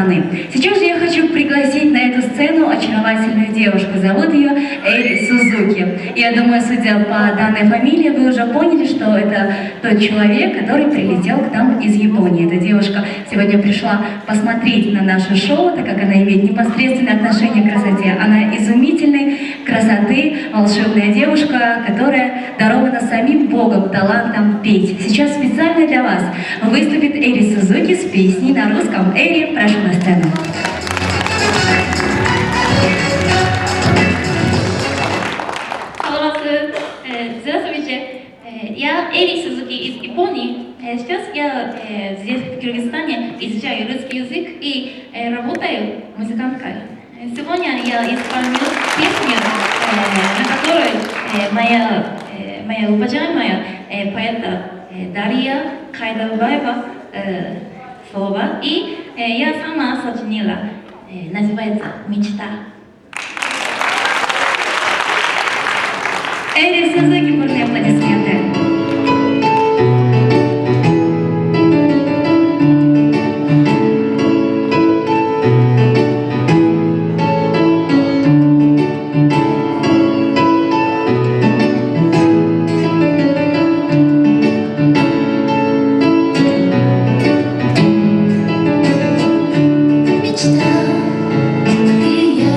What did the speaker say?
страны. Сейчас же я хочу пригласить на эту сцену очаровательную девушку. Зовут ее Эри Сузуки. Я думаю, судя по данной фамилии, вы уже поняли, что это тот человек, который прилетел к нам из Японии. Эта девушка сегодня пришла посмотреть на наше шоу, так как она имеет непосредственное отношение к красоте. Она изумительной красоты, волшебная девушка, которая дарована самим Богом талантом петь. Сейчас специально для вас выступит Эри Сузуки с песней на русском. Эри, прошу на сцену. Здравствуйте, я Эри Сузуки из Японии. Сейчас я здесь, в Кыргызстане, изучаю русский язык и работаю музыканткой. Сегодня я исполню песню, на которой моя уважаемая поэта Дарья Кайдалбаева слова, и я сама сочинила, называется «Мечта». Эри Сузуки, бурные аплодисменты. Тебе я